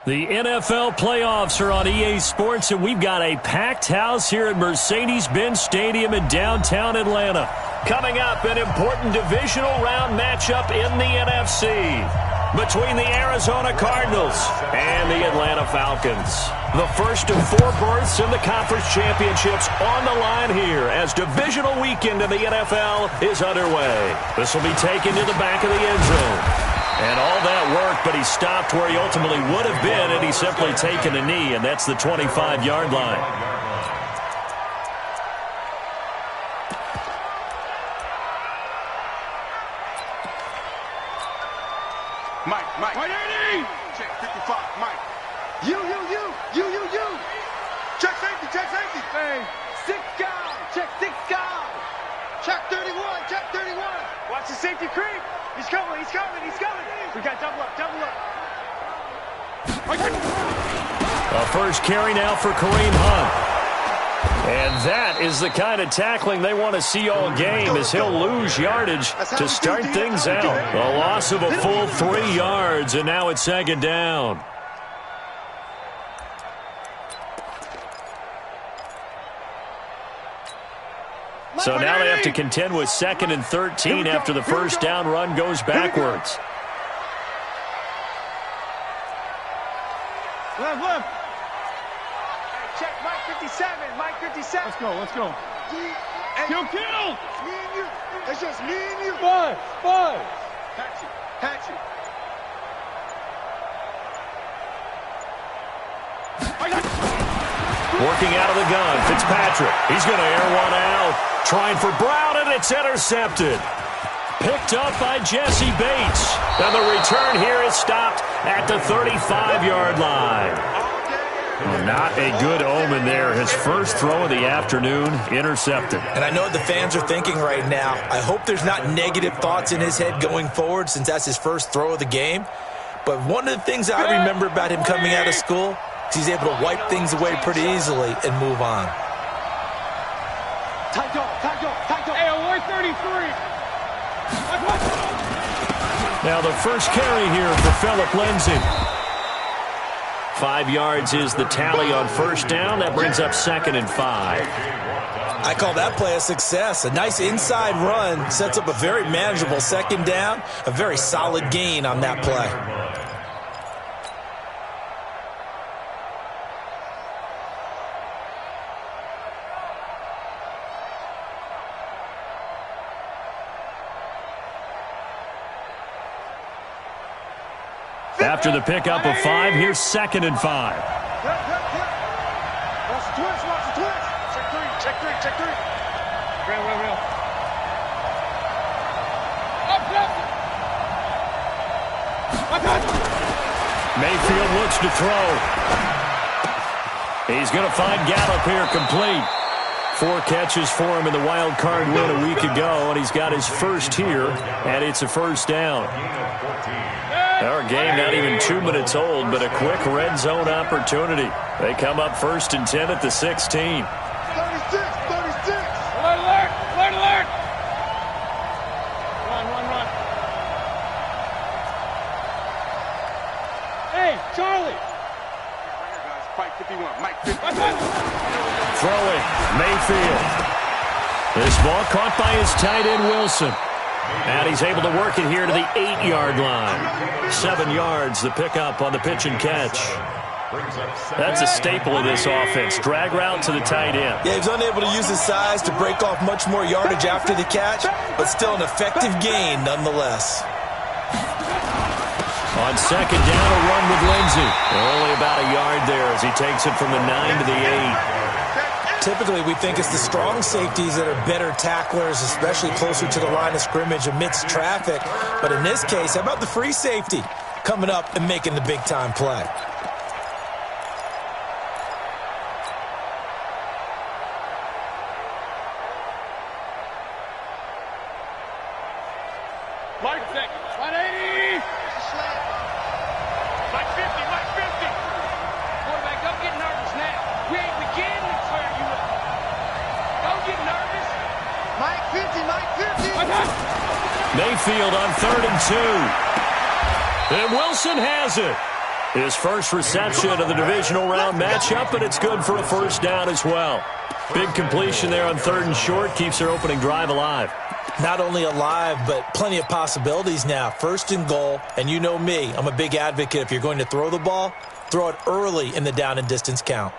The NFL playoffs are on EA Sports, and we've got a packed house here at Mercedes-Benz Stadium in downtown Atlanta. Coming up, an important divisional round matchup in the NFC between the Arizona Cardinals and the Atlanta Falcons. The first of 4 berths in the conference championships on the line here as divisional weekend in the NFL is underway. This will be taken to the back of the end zone. And all that worked, but he stopped where he ultimately would have been, and he's simply taken a knee, and that's the 25-yard line. Mike. 180! Check 55, Mike. You. Check safety. Hey, 6 guys. Check 6 guys. Check 31. Watch the safety creep. He's coming. We got double up. A first carry now for Kareem Hunt. And that is the kind of tackling they want to see all game as he'll lose yardage to start things out. A loss of a full 3 yards, and now it's second down. So now they have to contend with 2nd and 13 after the first down run goes backwards. Left. Hey, check Mike 57. Let's go. Kill. Me and you. It's just me and you. Five. Patch you. Working out of the gun, Fitzpatrick. He's going to air one out. Trying for Brown, and it's intercepted. Picked up by Jesse Bates. And the return here is stopped at the 35-yard line. Not a good omen there. His first throw of the afternoon, intercepted. And I know the fans are thinking right now, I hope there's not negative thoughts in his head going forward since that's his first throw of the game. But one of the things I remember about him coming out of school is he's able to wipe things away pretty easily and move on. Tight dog. Hey, alert 33. Now the first carry here for Phillip Lindsay. 5 yards is the tally on first down. That brings up 2nd and 5. I call that play a success. A nice inside run sets up a very manageable second down. A very solid gain on that play. After the pickup of 5, here's 2nd and 5. Watch the twist. Check 3. Real. Mayfield looks to throw. He's going to find Gallup here complete. 4 catches for him in the wild card win a week ago, and he's got his first here, and it's a first down. Our game not even 2 minutes old, but a quick red zone opportunity. They come up 1st and 10 at the 16. 36. Alert. Run. Hey, Charlie. Mike 51. Mike 51. Throwing, Mayfield. This ball caught by his tight end, Wilson. And he's able to work it here to the 8-yard line. 7 yards, the pickup on the pitch and catch. That's a staple of this offense. Drag route to the tight end. Yeah, he was unable to use his size to break off much more yardage after the catch, but still an effective gain nonetheless. On second down, a run with Lindsay. Only about a yard there as he takes it from the 9 to the 8. Typically, we think it's the strong safeties that are better tacklers, especially closer to the line of scrimmage amidst traffic. But in this case, how about the free safety coming up and making the big-time play? Mike 180. Mike 50. Quarterback, don't get nervous now. We ain't beginning to clear you up. Don't get nervous. Mike 50. Mayfield on 3rd and 2. And Wilson has it. His first reception of the divisional round matchup, and it's good for a first down as well. Big completion there on 3rd and short, keeps their opening drive alive. Not only alive, but plenty of possibilities now. 1st and goal, and you know me, I'm a big advocate. If you're going to throw the ball, throw it early in the down and distance count.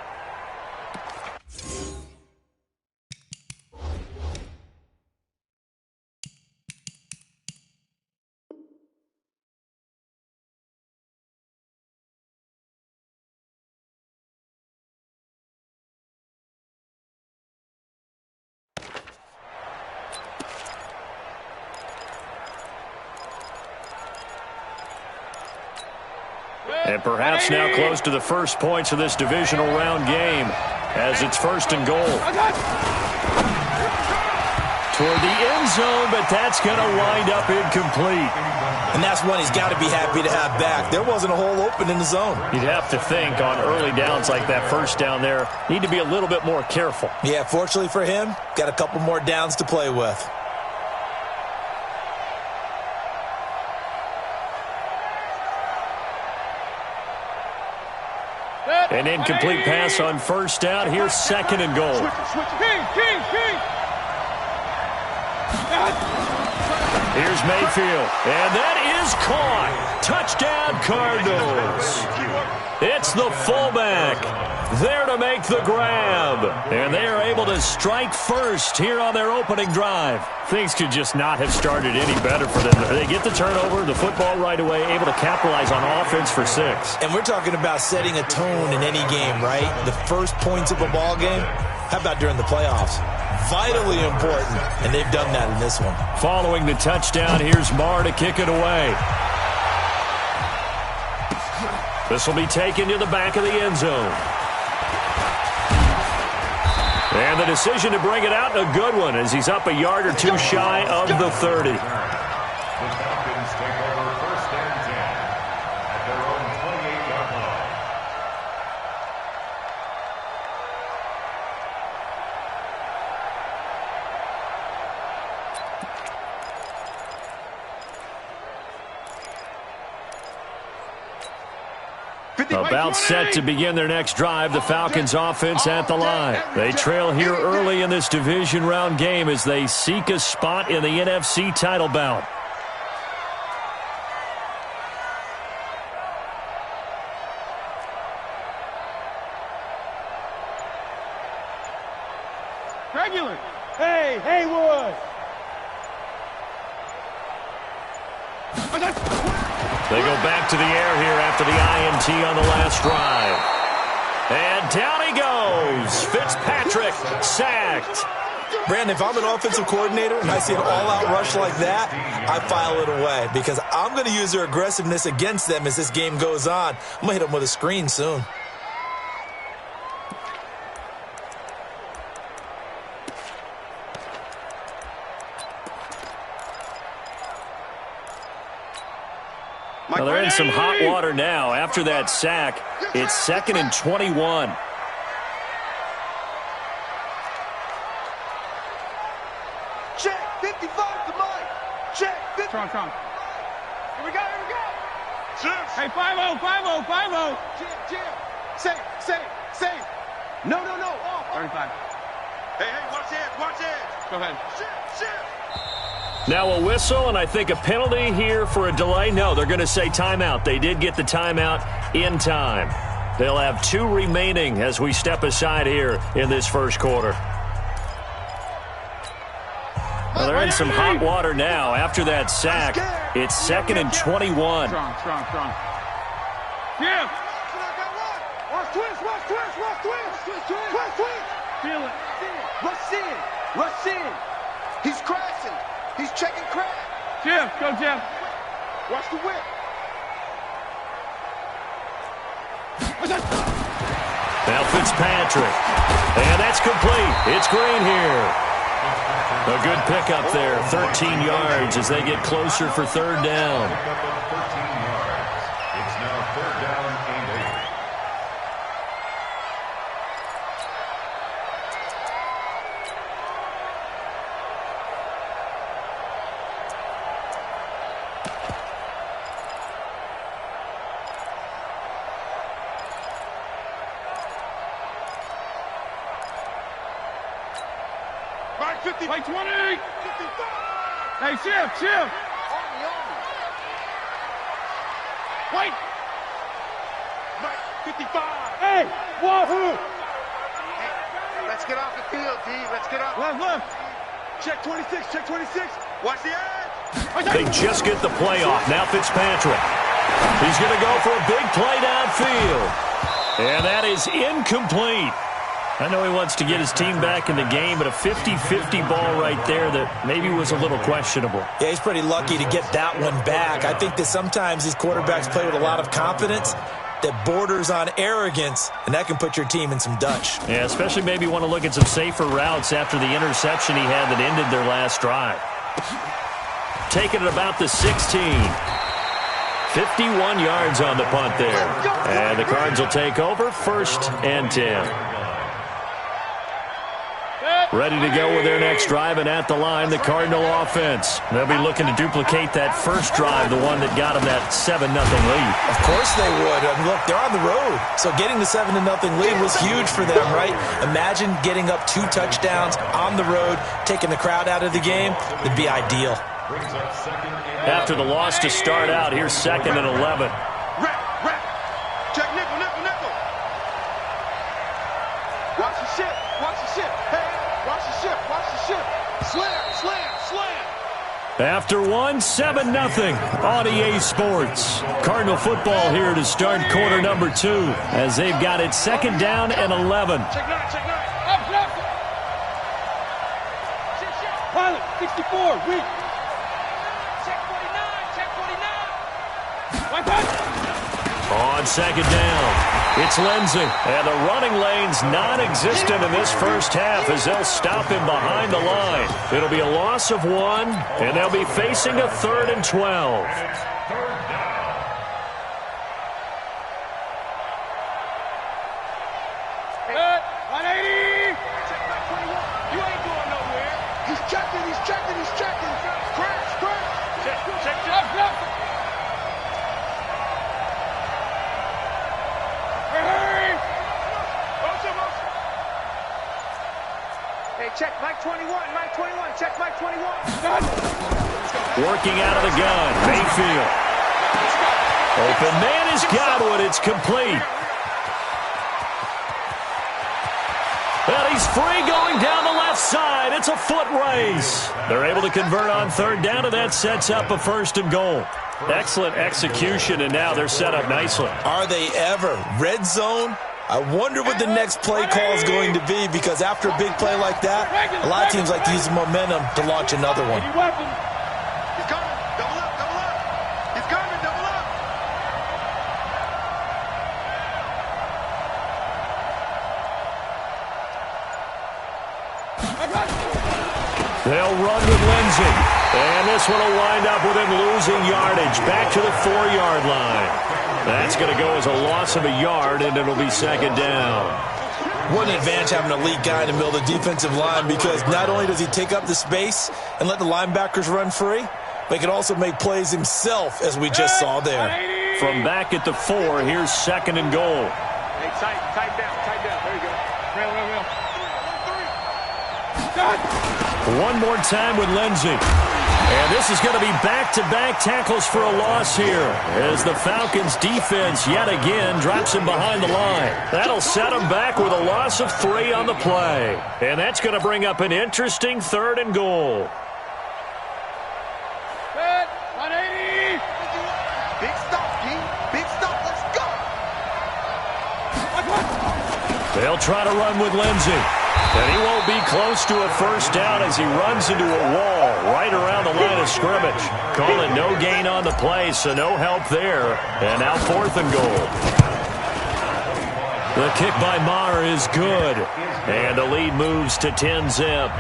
And perhaps now close to the first points of this divisional round game as it's 1st and goal. Toward the end zone, but that's going to wind up incomplete. And that's one he's got to be happy to have back. There wasn't a hole open in the zone. You'd have to think on early downs like that first down there, need to be a little bit more careful. Yeah, fortunately for him, got a couple more downs to play with. An incomplete pass on 1st down. Here's 2nd and goal. Here's Mayfield. And that is caught. Touchdown, Cardinals. It's the fullback there to make the grab. And they are able to strike first here on their opening drive. Things could just not have started any better for them. They get the turnover, the football right away, able to capitalize on offense for 6. And we're talking about setting a tone in any game, right? The first points of a ball game. How about during the playoffs? Vitally important, and they've done that in this one. Following the touchdown, here's Marr to kick it away. This will be taken to the back of the end zone. And the decision to bring it out, a good one, as he's up a yard or two shy of the 30. The Falcons take over 1st and 10 at their own 28-yard line. About set to begin their next drive, the Falcons offense at the line. They trail here early in this division round game as they seek a spot in the NFC title bout. Regular. Hey, Haywood. They go back to the air here after the INT on the last drive. And down he goes. Fitzpatrick sacked. Brandon, if I'm an offensive coordinator and I see an all-out rush like that, I file it away because I'm going to use their aggressiveness against them as this game goes on. I'm going to hit them with a screen soon. Well, they're in some hot water now. After that sack, it's 2nd and 21. Check, 55 to Mike. Check, 50. Strong. Here we go. Cheers. Hey, 5-0. Jim. Safe. No. 35. Hey, watch it. Go ahead. Shit. Now a whistle, and I think a penalty here for a delay. No, they're going to say timeout. They did get the timeout in time. They'll have 2 remaining as we step aside here in this first quarter. Well, they're in some hot water now. After that sack, it's 2nd and 21. Strong. Yeah. Watch twist. Feel it. Rush in. He's crashing. He's checking crack. Jim, go Jim. Watch the whip. Now Fitzpatrick. And that's complete. It's Green here. A good pickup there. 13 yards as they get closer for 3rd down. It's now 3rd down and 8. Mike 50. Mike 20. 55. Hey, shift. Wait. Mike 55. Hey, wahoo. Hey, let's get off the field, D. Let's get off. Left. Check 26. Watch the edge. They just get the play off. Now Fitzpatrick. He's going to go for a big play downfield. And that is incomplete. I know he wants to get his team back in the game, but a 50-50 ball right there that maybe was a little questionable. Yeah, he's pretty lucky to get that one back. I think that sometimes these quarterbacks play with a lot of confidence that borders on arrogance, and that can put your team in some Dutch. Yeah, especially maybe want to look at some safer routes after the interception he had that ended their last drive. Taking it about the 16. 51 yards on the punt there. And the Cards will take over 1st and 10. Ready to go with their next drive, and at the line, the Cardinal offense. They'll be looking to duplicate that first drive, the one that got them that 7-0 lead. Of course they would. I mean, look, they're on the road, so getting the 7-0 lead was huge for them, right? Imagine getting up 2 touchdowns on the road, taking the crowd out of the game. It'd be ideal. After the loss to start out, here's 2nd and 11. Rap. Check nickel. Watch the ship. Hey, watch the ship. Slam. After 7-0 on EA Sports. Cardinal football here to start quarter number 2 as they've got it 2nd down and 11. Check 9. Up. Pilot, 64, weak. Check 49. White punch. On 2nd down, it's Lindsey. And the running lane's non-existent in this first half as they'll stop him behind the line. It'll be a loss of 1, and they'll be facing a 3rd and 12. Hey, 180. Check back 21. You ain't going nowhere. He's checking. Crash. Check. Up. Hey, check Mike 21. Check Mike 21. Working out of the gun, Mayfield. Open man is Godwin. It's complete. Well, he's free going down the left side. It's a foot race. They're able to convert on 3rd down, and that sets up a 1st and goal. Excellent execution, and now they're set up nicely. Are they ever? Red zone? I wonder what the next play call is going to be, because after a big play like that, a lot of teams like to use the momentum to launch another one. He's coming. Double up. He's coming. Double up. They'll run with Lindsey. And this one will wind up with him losing yardage back to the 4-yard line. That's going to go as a loss of a yard, and it'll be 2nd down. What an advantage having an elite guy in the middle of the defensive line, because not only does he take up the space and let the linebackers run free, but he can also make plays himself, as we just saw there. From back at the 4, here's 2nd and goal. Hey, tight down. There you go. Real. One more time with Lindsey. And this is going to be back-to-back tackles for a loss here as the Falcons' defense yet again drops him behind the line. That'll set him back with a loss of 3 on the play. And that's going to bring up an interesting 3rd and goal. 180. Big stop, D. Big stop. Let's go. They'll try to run with Lindsey. And he won't be close to a 1st down as he runs into a wall right around the line of scrimmage. Call it no gain on the play, so no help there. And now 4th and goal. The kick by Maher is good. And the lead moves to 10-zip.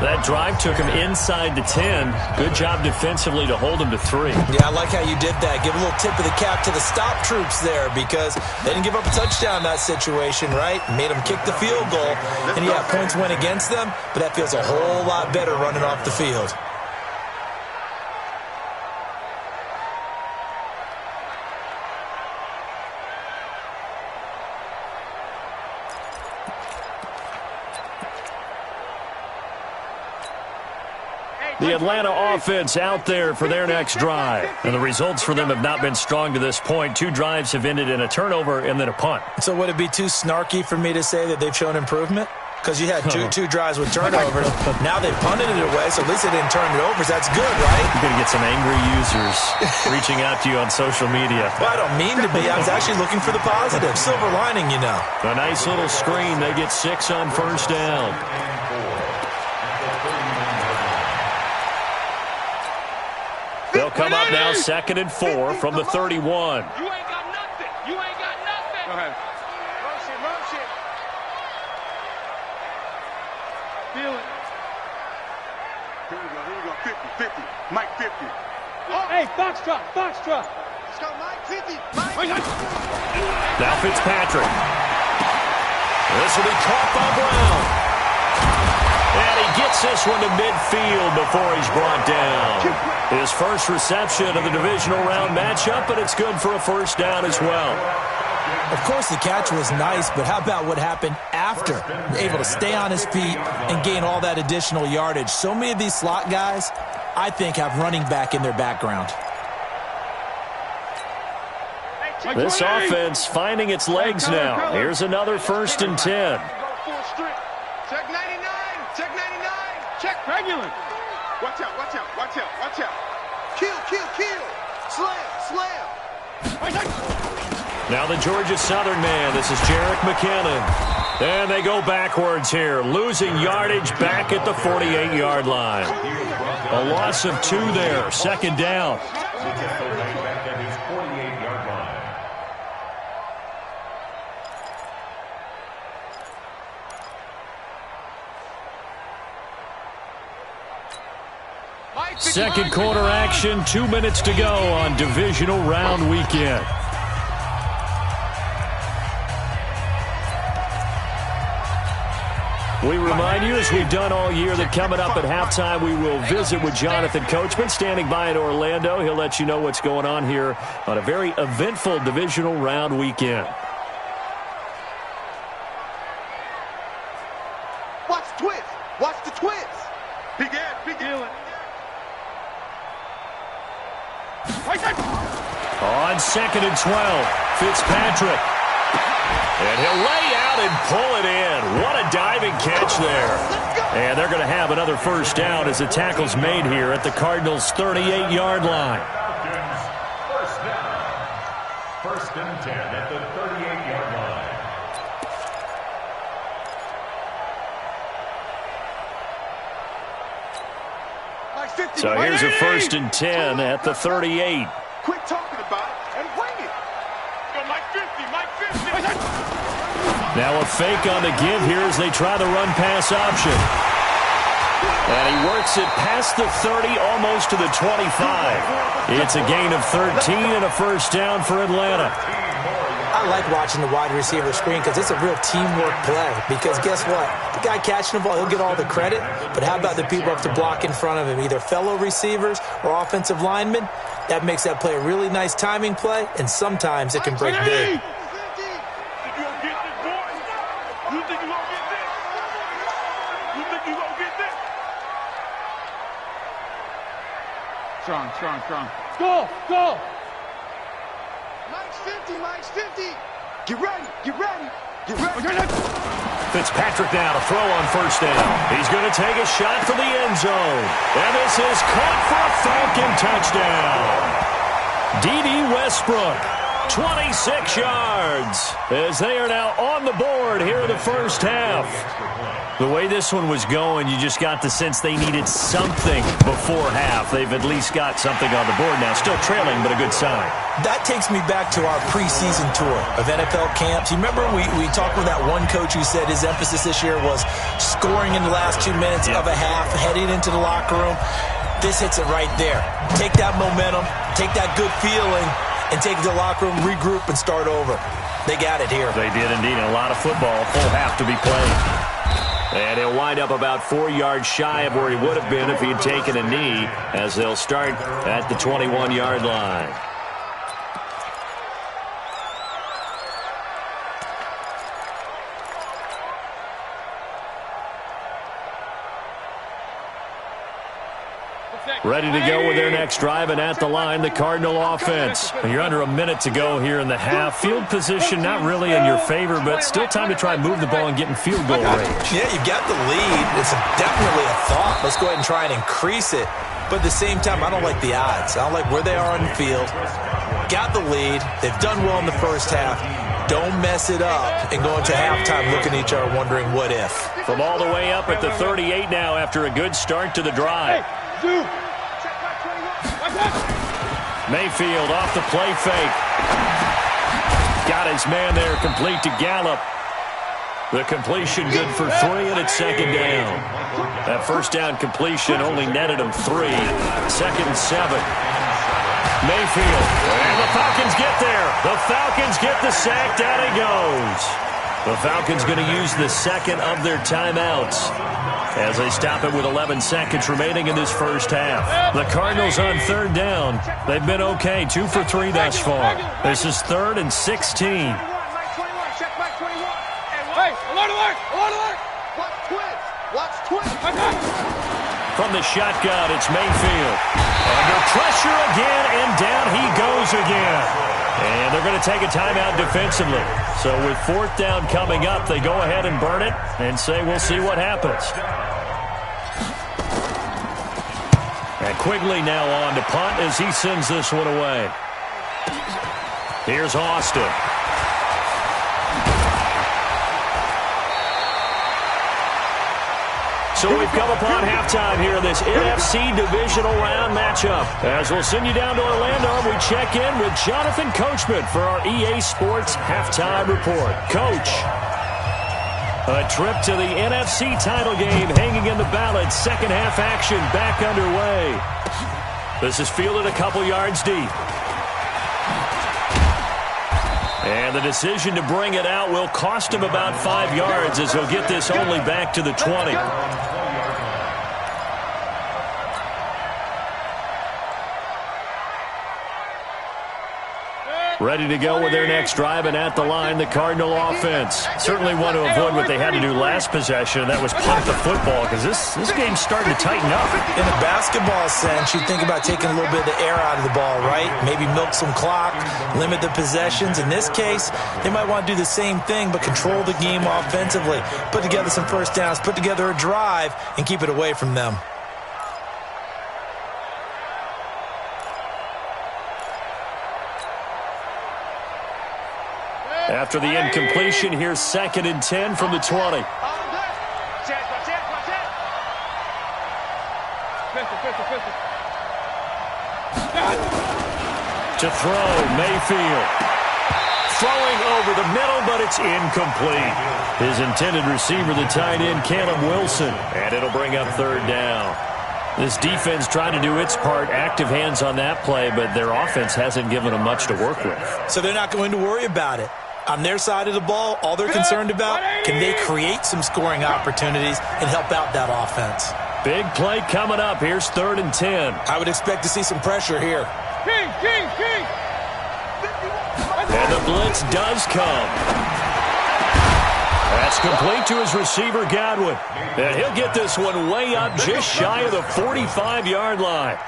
That drive took him inside the 10. Good job defensively to hold him to 3. Yeah, I like how you did that. Give a little tip of the cap to the stop troops there, because they didn't give up a touchdown in that situation, right? Made them kick the field goal, and yeah, points went against them, but that feels a whole lot better running off the field. The Atlanta offense out there for their next drive. And the results for them have not been strong to this point. 2 drives have ended in a turnover and then a punt. So would it be too snarky for me to say that they've shown improvement? Because you had two drives with turnovers. Now they've punted it away, so at least they didn't turn it over. So that's good, right? You're going to get some angry users reaching out to you on social media. Well, I don't mean to be. I was actually looking for the positive. Silver lining, you know. A nice little screen. They get 6 on first down. They'll come up now 2nd and 4 from the 31. You ain't got nothing. You ain't got nothing. Go ahead. Motion. Feel it. Here we go. 50. Mike 50. Oh, hey, Foxtrot. Let's go, Mike 50. Now Fitzpatrick. This will be caught by Brown. And he gets this one to midfield before he's brought down. His first reception of the divisional round matchup, and it's good for a first down as well. Of course, the catch was nice, but how about what happened after? Able to stay on his feet and gain all that additional yardage. So many of these slot guys, I think, have running back in their background. This offense finding its legs now. Here's another 1st and 10. Check 99. Check regular. Watch out. Kill. Slam. Now the Georgia Southern man. This is Jerick McKinnon. And they go backwards here, losing yardage back at the 48-yard line. A loss of 2 there, 2nd down. Second quarter action, 2 minutes to go on divisional round weekend. We remind you, as we've done all year, that coming up at halftime, we will visit with Jonathan Coachman, standing by in Orlando. He'll let you know what's going on here on a very eventful divisional round weekend. Watch the twist. Big Ed. On 2nd and 12, Fitzpatrick. And he'll lay out and pull it in. What a diving catch there. And they're going to have another first down as the tackle's made here at the Cardinals' 38-yard line. First and 10 at the 38-yard line. So here's a 1st and 10 at the 38. Quit talking about it and wing it. Go Mike 50. Now a fake on the give here as they try the run-pass option. And he works it past the 30, almost to the 25. It's a gain of 13 and a first down for Atlanta. I like watching the wide receiver screen because it's a real teamwork play. Because guess what? The guy catching the ball, he'll get all the credit. But how about the people up to block in front of him, either fellow receivers or offensive linemen? That makes that play a really nice timing play, and sometimes it can break big. Strong. Go. Mike's 50. Get ready. Fitzpatrick now to throw on first down. He's going to take a shot for the end zone. And this is caught for a Falcon touchdown. D.D. Westbrook, 26 yards, as they are now on the board here in the first half. The way this one was going, you just got the sense they needed something before half. They've at least got something on the board now. Still trailing, but a good sign. That takes me back to our preseason tour of NFL camps. You remember we talked with that one coach who said his emphasis this year was scoring in the last 2 minutes of a half, heading into the locker room. This hits it right there. Take that momentum, take that good feeling, and take it to the locker room, regroup, and start over. They got it here. They did indeed. A lot of football, full half to be played. And he'll wind up about 4 yards shy of where he would have been if he had taken a knee, as they'll start at the 21-yard line. Ready to go with their next drive, and at the line, the Cardinal offense. You're under a minute to go here in the half. Field position not really in your favor, but still time to try and move the ball and get in field goal range. Yeah, you've got the lead. It's definitely a thought. Let's go ahead and try and increase it. But at the same time, I don't like the odds. I don't like where they are on the field. Got the lead. They've done well in the first half. Don't mess it up and go into halftime looking at each other wondering what if. From all the way up at the 38 now after a good start to the drive. Mayfield off the play fake. Got his man there, complete to Gallup. The completion good for 3, and it's second down. That first down completion only netted him 3. Second and 7. Mayfield, and the Falcons get there. The Falcons get the sack, down he goes. The Falcons going to use the second of their timeouts as they stop it with 11 seconds remaining in this first half. The Cardinals on third down. They've been okay, 2 for 3 thus far. This is 3rd and 16. Hey, alert, alert, alert, alert. Watch twins. From the shotgun, it's Mayfield. Under pressure again, and down he goes again. And they're going to take a timeout defensively. So with 4th down coming up, they go ahead and burn it and say we'll see what happens. And Quigley now on to punt as he sends this one away. Here's Austin. So we've come upon halftime here in this NFC Divisional round matchup. As we'll send you down to Orlando, we check in with Jonathan Coachman for our EA Sports Halftime Report. Coach, a trip to the NFC title game hanging in the balance. Second half action back underway. This is fielded a couple yards deep. And the decision to bring it out will cost him about 5 yards as he'll get this only back to the 20. Ready to go with their next drive, and at the line, the Cardinal offense. Certainly want to avoid what they had to do last possession, and that was punt the football, because this game's starting to tighten up. In a basketball sense, you think about taking a little bit of the air out of the ball, right? Maybe milk some clock, limit the possessions. In this case, they might want to do the same thing, but control the game offensively. Put together some first downs, put together a drive, and keep it away from them. After the incompletion, here's 2nd and 10 from the 20. To throw, Mayfield. Throwing over the middle, but it's incomplete. His intended receiver, the tight end, Caleb Wilson. And it'll bring up 3rd down. This defense trying to do its part, active hands on that play, but their offense hasn't given them much to work with. So they're not going to worry about it. On their side of the ball, all they're concerned about, can they create some scoring opportunities and help out that offense? Big play coming up. Here's 3rd and 10. I would expect to see some pressure here. And the blitz does come. That's complete to his receiver, Godwin. And he'll get this one way up just shy of the 45-yard line.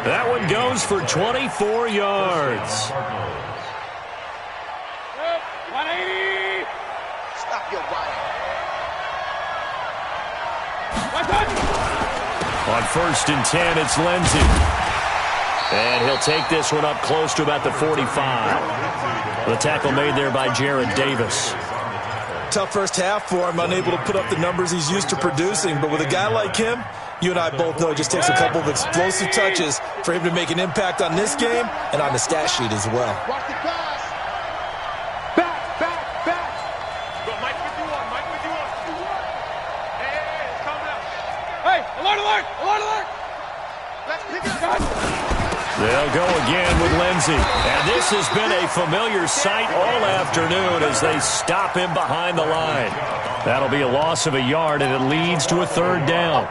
That one goes for 24 yards. On 1st and 10, it's Lindsey. And he'll take this one up close to about the 45. The tackle made there by Jared Davis. Tough first half for him, unable to put up the numbers he's used to producing. But with a guy like him, you and I both know it just takes a couple of explosive touches for him to make an impact on this game and on the stat sheet as well. Watch the pass. Back. Go, Mike 51. Hey, calm down. Hey, alert. Let's pick it up. They'll go again with Lindsey. And this has been a familiar sight all afternoon as they stop him behind the line. That'll be a loss of a yard, and it leads to a 3rd down.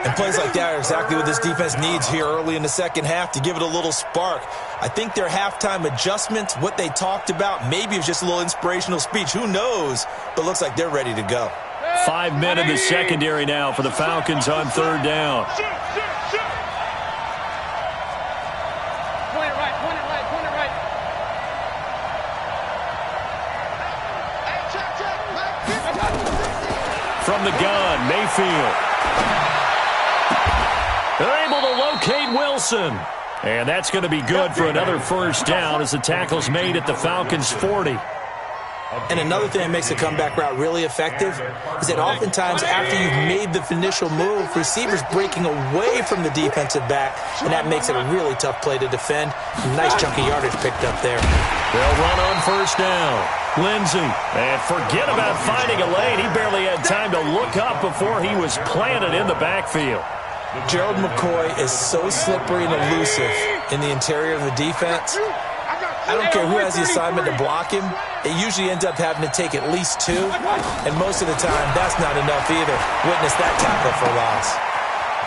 And plays like that are exactly what this defense needs here early in the second half to give it a little spark. I think their halftime adjustments, what they talked about, maybe it was just a little inspirational speech. Who knows? But looks like they're ready to go. 5 men in the secondary now for the Falcons on 3rd down. from the gun. Mayfield. They're able to locate Wilson. And that's going to be good for another first down as the tackle's made at the Falcons' 40. And another thing that makes a comeback route really effective is that oftentimes after you've made the initial move, receivers breaking away from the defensive back, and that makes it a really tough play to defend. Nice chunk of yardage picked up there. They'll run on first down. Lindsey. And forget about finding a lane. He barely had time to look up before he was planted in the backfield. Gerald McCoy is so slippery and elusive in the interior of the defense. I don't care who has the assignment to block him. It usually ends up having to take at least two, and most of the time, that's not enough either. Witness that tackle for loss.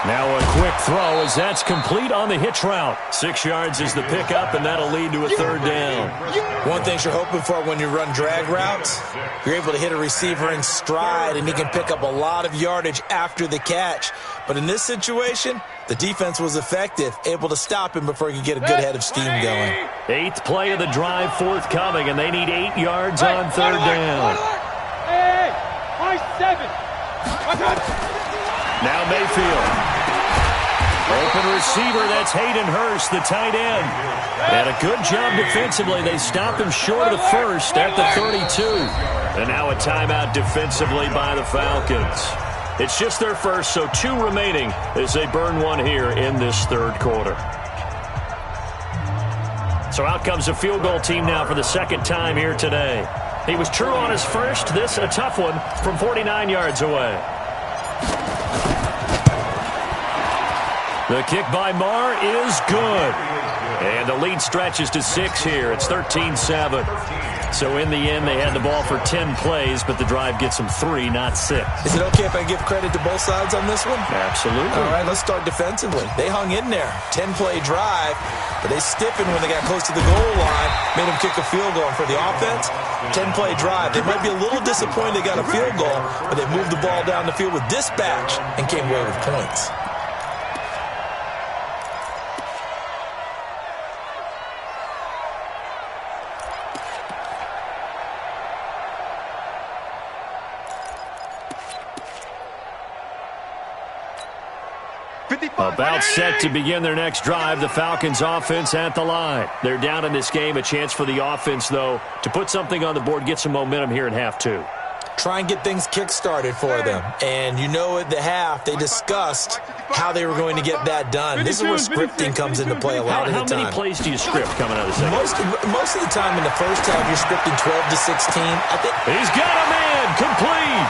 Now a quick throw as that's complete on the hitch route. 6 yards is the pickup, and that'll lead to a third down. One thing you're hoping for when you run drag routes, you're able to hit a receiver in stride, and he can pick up a lot of yardage after the catch. But in this situation, the defense was effective, able to stop him before he could get a good head of steam going. 8th play of the drive forthcoming, and they need 8 yards on third down. Hey, my 7. Now Mayfield. Open receiver, that's Hayden Hurst, the tight end. And a good job defensively. They stopped him short of the first at the 32. And now a timeout defensively by the Falcons. It's just their first, so 2 remaining as they burn one here in this third quarter. So out comes a field goal team now for the second time here today. He was true on his first. This a tough one from 49 yards away. The kick by Marr is good. And the lead stretches to 6 here. It's 13-7. So in the end, they had the ball for 10 plays, but the drive gets them 3, not 6. Is it okay if I give credit to both sides on this one? Absolutely. All right, let's start defensively. They hung in there. 10-play drive, but they stiffened when they got close to the goal line, made them kick a field goal. And for the offense, 10-play drive. They might be a little disappointed they got a field goal, but they moved the ball down the field with dispatch and came away with points. About set to begin their next drive, the Falcons offense at the line. They're down in this game. A chance for the offense, though, to put something on the board, get some momentum here in half 2. Try and get things kick-started for them. And you know at the half, they discussed how they were going to get that done. This is where scripting comes into play a lot of the time. How many plays do you script coming out of the second? Most of the time in the first half, you're scripting 12 to 16. I think he's got a man complete.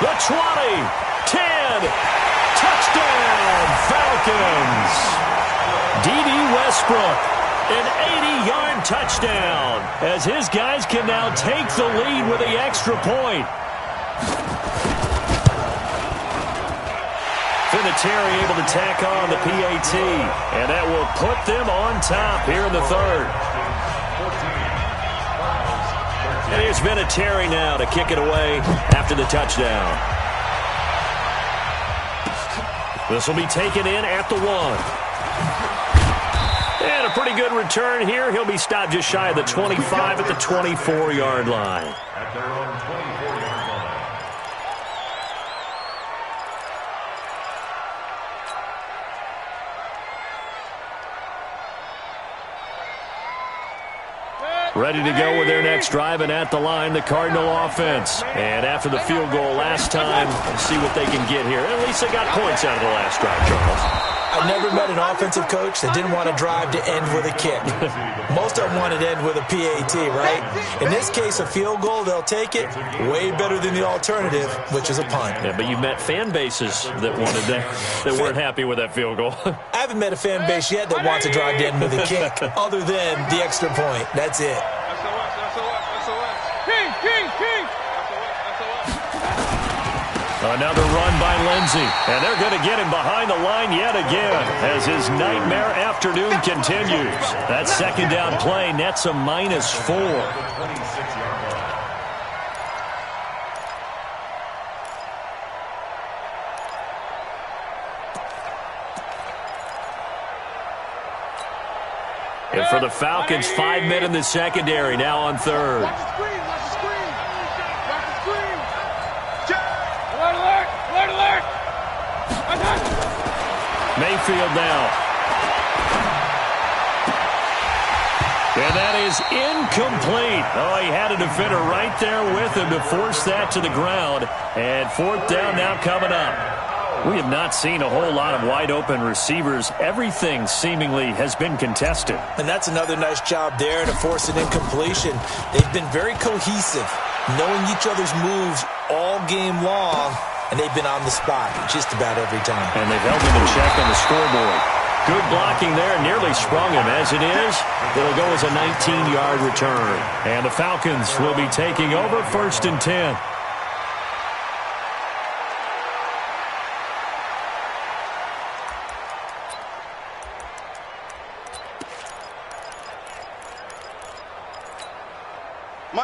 The 20, 10. Touchdown, Falcons. D.D. Westbrook, an 80-yard touchdown, as his guys can now take the lead with the extra point. Vinatieri able to tack on the PAT, and that will put them on top here in the third. And here's Vinatieri now to kick it away after the touchdown. This will be taken in at the 1. And a pretty good return here. He'll be stopped just shy of the 25 at the 24-yard line. At their own 24-yard line. Ready to go with their next drive, and at the line, the Cardinal offense. And after the field goal last time, let's see what they can get here. At least they got points out of the last drive, Charles. I never met an offensive coach that didn't want a drive to end with a kick. Most of them wanted to end with a PAT, right? In this case, a field goal, they'll take it. Way better than the alternative, which is a punt. Yeah, but you met fan bases that wanted that weren't happy with that field goal. I haven't met a fan base yet that wants a drive to end with a kick, other than the extra point. That's it. Another run by Lindsey, and they're going to get him behind the line yet again as his nightmare afternoon continues. That second down play nets a -4. And for the Falcons, 5 men in the secondary, now on third. Mayfield now. And that is incomplete. Oh, he had a defender right there with him to force that to the ground. And fourth down now coming up. We have not seen a whole lot of wide-open receivers. Everything seemingly has been contested. And that's another nice job there to force an incompletion. They've been very cohesive, knowing each other's moves all game long, and they've been on the spot just about every time. And they've held him in check on the scoreboard. Good blocking there, nearly sprung him. As it is, it'll go as a 19-yard return. And the Falcons will be taking over 1st and 10.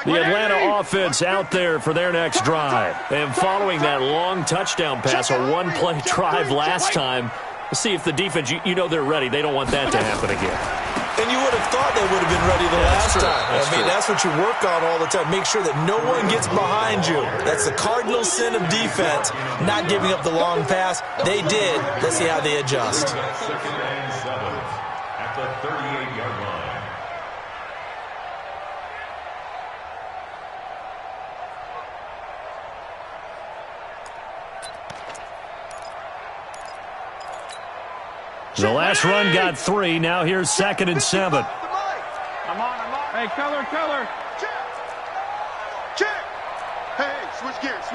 The Atlanta offense out there for their next drive. And following that long touchdown pass, a one-play drive last time, let's see if the defense, you know they're ready. They don't want that to happen again. And you would have thought they would have been ready the last time. That's what you work on all the time. Make sure that no one gets behind you. That's the cardinal sin of defense, not giving up the long pass. They did. Let's see how they adjust. 2nd and 7 at the 38-yard line. The last run got 3. Now here's 2nd and 7. I'm on. Hey, color. Check. Hey, switch gears.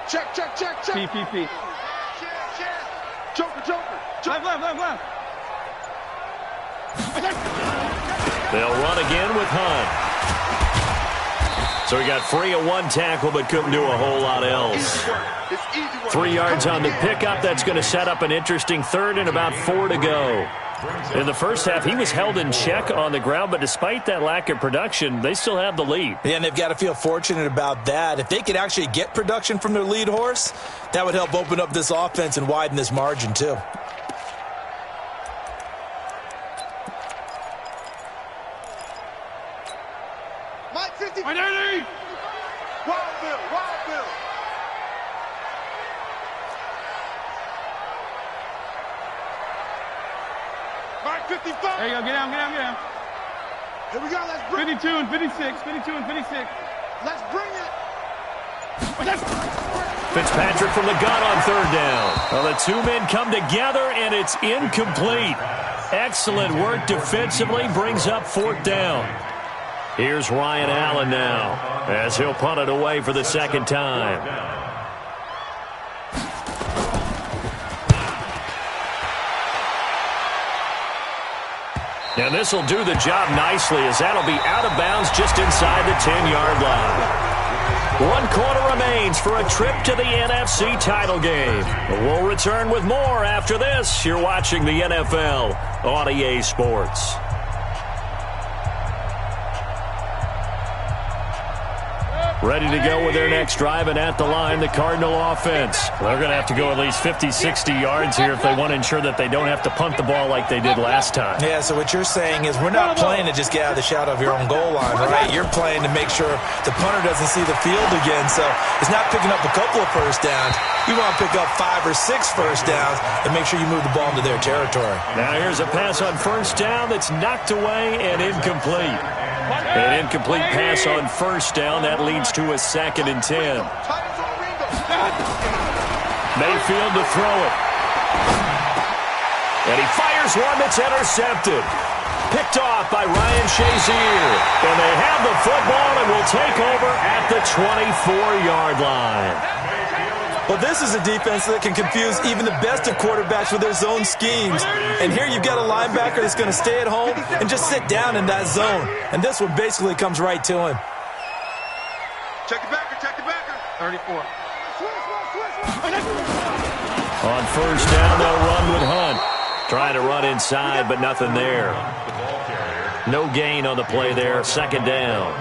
Check. P. Joker. Left. They'll run again with Hunt. So he got free of one tackle but couldn't do a whole lot else. 3 yards on the pickup. That's going to set up an interesting 3rd and about 4 to go. In the first half, he was held in check on the ground, but despite that lack of production, they still have the lead. Yeah, and they've got to feel fortunate about that. If they could actually get production from their lead horse, that would help open up this offense and widen this margin too. Mike 50. Wild Bill. Mike 55. There you go. Get down. Here we go. Let's bring it. 52 and 56. Let's bring it. Fitzpatrick from the gun on 3rd down. Well, the two men come together, and it's incomplete. Excellent work defensively, brings up 4th down. Here's Ryan Allen now, as he'll punt it away for the 2nd time. And this will do the job nicely, as that'll be out of bounds just inside the 10-yard line. 1 quarter remains for a trip to the NFC title game. We'll return with more after this. You're watching the NFL on EA Sports. Ready to go with their next drive, and at the line, the Cardinal offense. They're going to have to go at least 50, 60 yards here if they want to ensure that they don't have to punt the ball like they did last time. Yeah, so what you're saying is we're not playing to just get out of the shadow of your own goal line, right? You're playing to make sure the punter doesn't see the field again. So it's not picking up a couple of first downs. You want to pick up 5 or 6 first downs and make sure you move the ball into their territory. Now here's a pass on 1st down that's knocked away and incomplete. An incomplete pass on 1st down. That leads to a 2nd and 10. Mayfield to throw it. And he fires one that's intercepted. Picked off by Ryan Shazier. And they have the football and will take over at the 24-yard line. Well, this is a defense that can confuse even the best of quarterbacks with their zone schemes. And here you've got a linebacker that's going to stay at home and just sit down in that zone. And this one basically comes right to him. Check the backer. 34. On 1st down, they'll run with Hunt. Trying to run inside, but nothing there. No gain on the play there. 2nd down.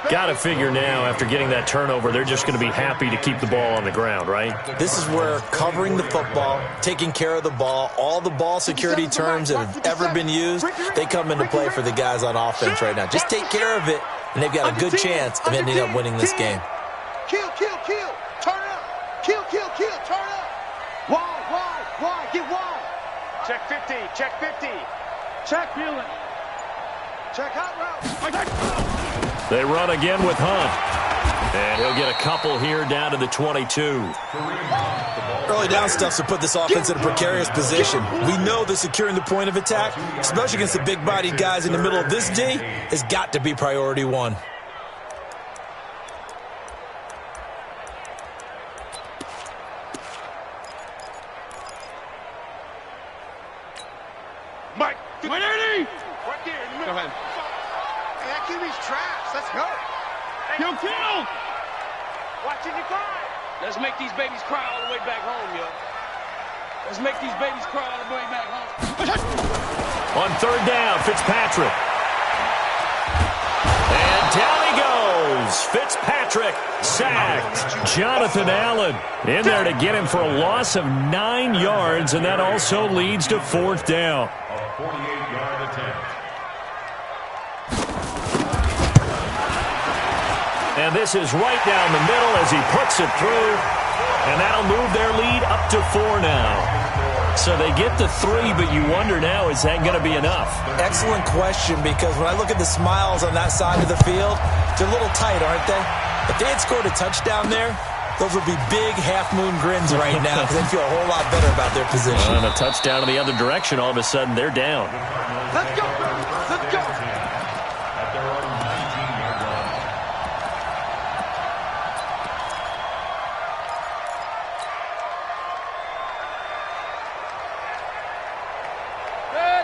Got to figure now, after getting that turnover, they're just going to be happy to keep the ball on the ground, right? This is where covering the football, taking care of the ball, all the ball security terms that have ever been used, they come into play for the guys on offense right now. Just take care of it, and they've got a good chance of ending up winning this game. Kill. Turn up. Kill. Turn up. Wall. Wide, get wide. Check 50, check 50. Check feeling. Check hot route. They run again with Hunt. And he'll get a couple here down to the 22. Early down stuffs will put this offense in a precarious position. We know that securing the point of attack, especially against the big-bodied guys in the middle of this D, has got to be priority one. Mike, 180. Right there in the middle. Go ahead. Hey, that QB's trash. Let's go. Yo, kill. Watching you cry. Let's make these babies cry all the way back home, yo. Let's make these babies cry all the way back home. On third down, Fitzpatrick. And down he goes. Fitzpatrick sacked. Jonathan Allen in there to get him for a loss of 9 yards, and that also leads to fourth down. A 48-yard attempt. And this is right down the middle as he puts it through. And that'll move their lead up to 4 now. So they get to 3, but you wonder now, is that going to be enough? Excellent question, because when I look at the smiles on that side of the field, they're a little tight, aren't they? If they had scored a touchdown there, those would be big half-moon grins right now because they feel a whole lot better about their position. And a touchdown in the other direction, all of a sudden they're down. Let's go, baby. Let's go. At their own 19-yard line.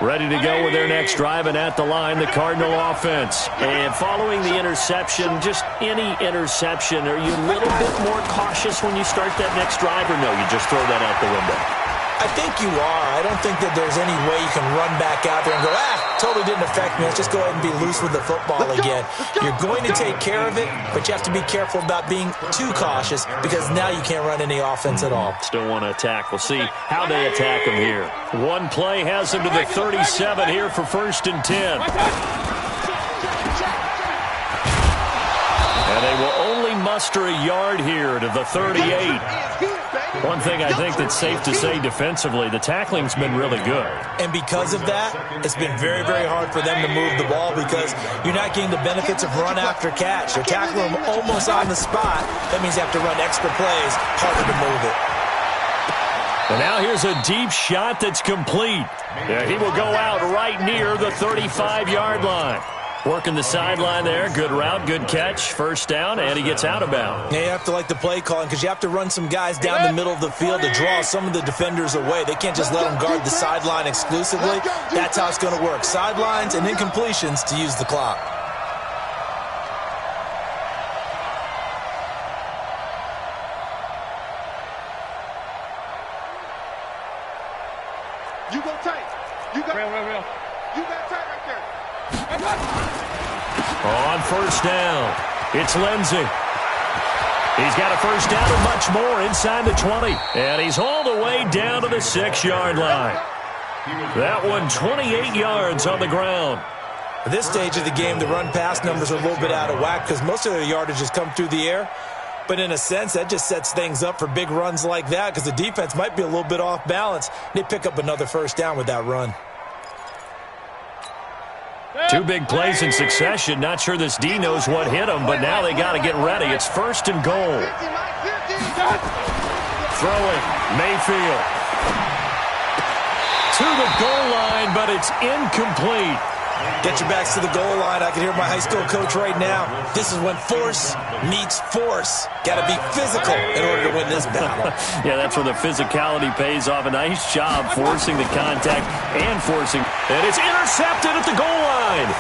Ready to go with their next drive, and at the line, the Cardinal offense. And following the interception, just any interception, are you a little bit more cautious when you start that next drive, or no, you just throw that out the window? I think you are. I don't think that there's any way you can run back out there and go, totally didn't affect me. Let's just go ahead and be loose with the football again. You're going to take care of it, but you have to be careful about being too cautious because now you can't run any offense at all. Still want to attack. We'll see how they attack him here. One play has him to the 37 here for 1st and 10. And they will only muster a yard here to the 38. One thing I think that's safe to say defensively, the tackling's been really good. And because of that, it's been very, very hard for them to move the ball because you're not getting the benefits of run after catch. You're tackling them almost on the spot. That means you have to run extra plays, harder to move it. And now here's a deep shot that's complete. Yeah, he will go out right near the 35-yard line. Working the sideline there. Good route, good catch. First down, and he gets out of bounds. Yeah, you have to like the play calling because you have to run some guys down the middle of the field to draw some of the defenders away. They can't just let them guard the sideline exclusively. That's how it's going to work. Sidelines and incompletions to use the clock. You go tight. You got real. You got tight right there. On first down, it's Lindsey. He's got a first down and much more inside the 20. And he's all the way down to the 6-yard line. That one 28 yards on the ground. At this stage of the game, the run-pass numbers are a little bit out of whack because most of their yardage has come through the air. But in a sense, that just sets things up for big runs like that because the defense might be a little bit off balance. They pick up another first down with that run. 2 big plays in succession. Not sure this D knows what hit him, but now they got to get ready. It's 1st and goal. Throwing, Mayfield. To the goal line, but it's incomplete. Get your backs to the goal line. I can hear my high school coach right now. This is when force meets force. Got to be physical in order to win this battle. Yeah, that's where the physicality pays off. A nice job forcing the contact and forcing. And it's intercepted at the goal line.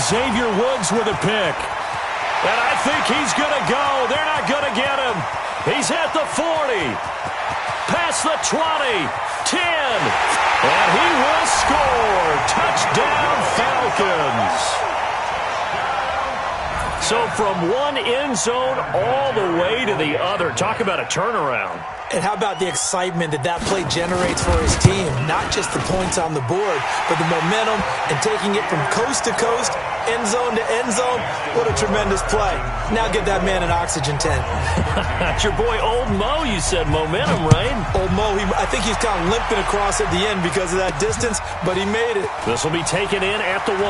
Xavier Woods with a pick. And I think he's going to go. They're not going to get him. He's at the 40. Past the 20. 10. And he will score. Touchdown, Falcons. So from one end zone all the way to the other. Talk about a turnaround. And how about the excitement that play generates for his team? Not just the points on the board, but the momentum and taking it from coast to coast end zone to end zone. What a tremendous play. Now give that man an oxygen tent. That's your boy Old Mo, you said. Momentum, right? Old Mo, I think he's kind of limping across at the end because of that distance, but he made it. This will be taken in at the 1.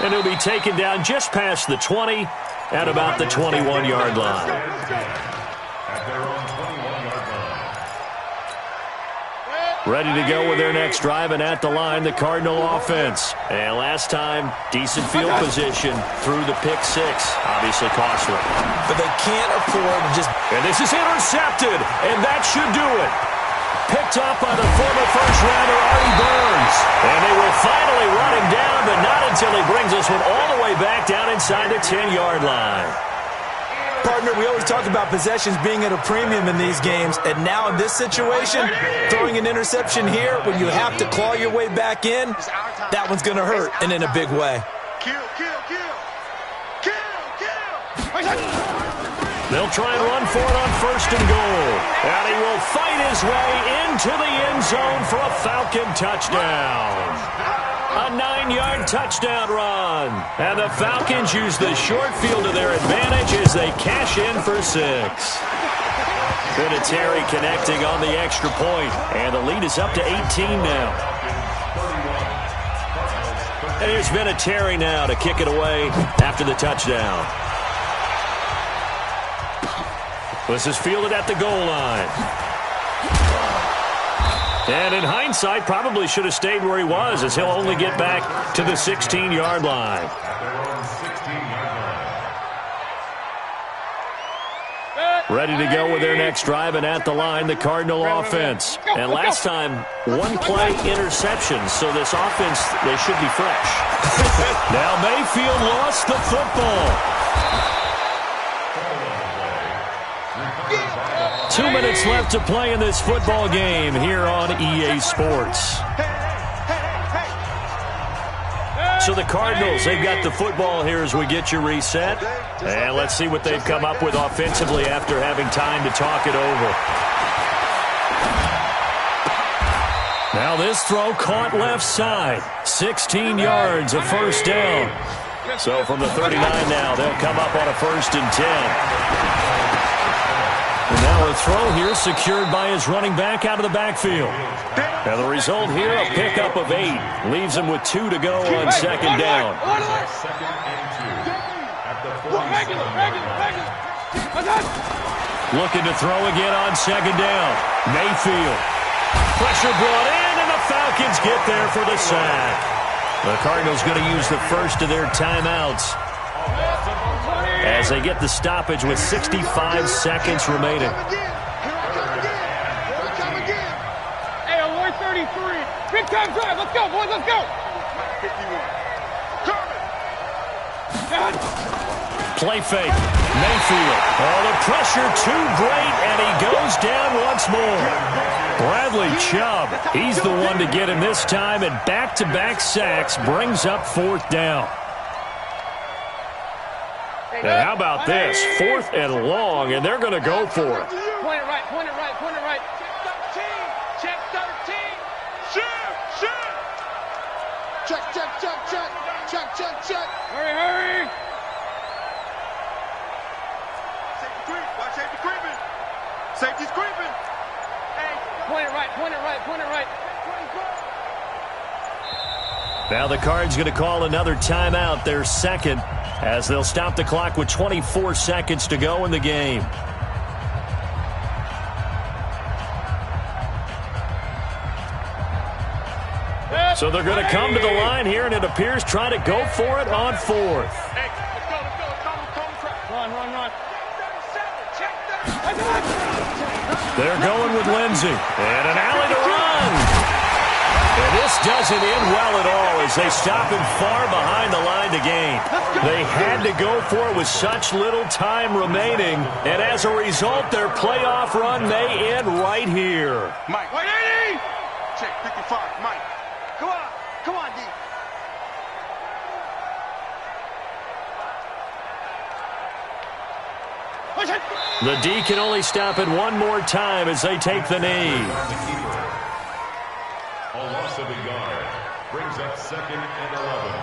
And he'll be taken down just past the 20 at about the 21-yard line. At their own 21-yard line. Ready to go with their next drive, and at the line, the Cardinal offense. And last time, decent field position through the pick 6. Obviously costly. But they can't afford to just... And this is intercepted, and that should do it. Picked up by the former first-rounder Artie Burns. And they will finally run him down, but not until he brings this one all the way back down inside the 10-yard line. Partner, we always talk about possessions being at a premium in these games, and now in this situation, throwing an interception here when you have to claw your way back in, that one's going to hurt, and in a big way. They'll try and run for it on 1st and goal. And he will fight his way into the end zone for a Falcon touchdown. A 9-yard touchdown run. And the Falcons use the short field to their advantage as they cash in for 6. Vinatieri connecting on the extra point. And the lead is up to 18 now. And here's Vinatieri now to kick it away after the touchdown. This is fielded at the goal line. And in hindsight, probably should have stayed where he was, as he'll only get back to the 16-yard line. Ready to go with their next drive, and at the line, the Cardinal offense. And last time, 1-play interception, so this offense, they should be fresh. Now Mayfield lost the football. 2 minutes left to play in this football game here on EA Sports. So the Cardinals, they've got the football here as we get you reset. And let's see what they've come up with offensively after having time to talk it over. Now this throw caught left side. 16 yards, a first down. So from the 39 now, they'll come up on a 1st and 10. And now a throw here secured by his running back out of the backfield. And the result here, a pickup of 8. Leaves him with 2 to go on 2nd down. Looking to throw again on 2nd down. Mayfield. Pressure brought in, and the Falcons get there for the sack. The Cardinals going to use the first of their timeouts as they get the stoppage with 65 seconds remaining. Hey, on 133. Big time drive. Let's go, boys. Let's go. Play fake. Mayfield. Oh, the pressure too great, and he goes down once more. Bradley Chubb, he's the one to get him this time, and back-to-back sacks brings up 4th down. And how about this? 4th and long, and they're going to go for it. Point it right, point it right, point it right. Check 13. Check 13. Check. Hurry. Safety creeping. Safety's creeping. Hey, point it right. Now the Cards going to call another timeout, their 2nd, as they'll stop the clock with 24 seconds to go in the game. So they're going to come to the line here, and it appears trying to go for it on 4th. Hey, let's go. Run. They're going with Lindsey. And an alley to run. And this doesn't end well at all as they stop him far behind the line to gain. They had to go for it with such little time remaining. And as a result, their playoff run may end right here. Mike. Check 55. Mike. Come on, D. The D can only stop it one more time as they take the knee. A loss of a yard brings up 2nd and 11.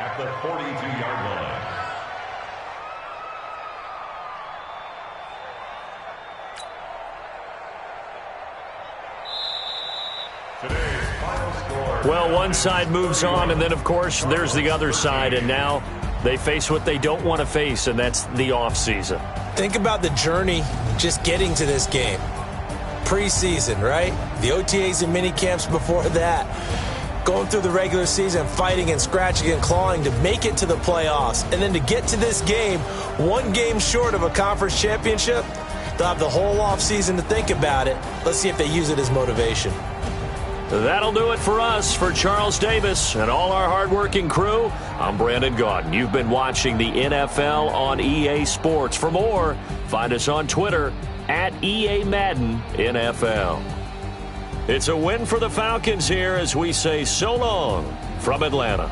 at the 42-yard line. Today's final score. Well, one side moves on, and then, of course, there's the other side, and now they face what they don't want to face, and that's the offseason. Think about the journey just getting to this game. Preseason, right? The OTAs and mini camps before that. Going through the regular season, fighting and scratching and clawing to make it to the playoffs. And then to get to this game, one game short of a conference championship, they'll have the whole offseason to think about it. Let's see if they use it as motivation. That'll do it for us. For Charles Davis and all our hardworking crew, I'm Brandon Gaudin. You've been watching the NFL on EA Sports. For more, find us on Twitter at EA Madden NFL. It's a win for the Falcons here as we say so long from Atlanta.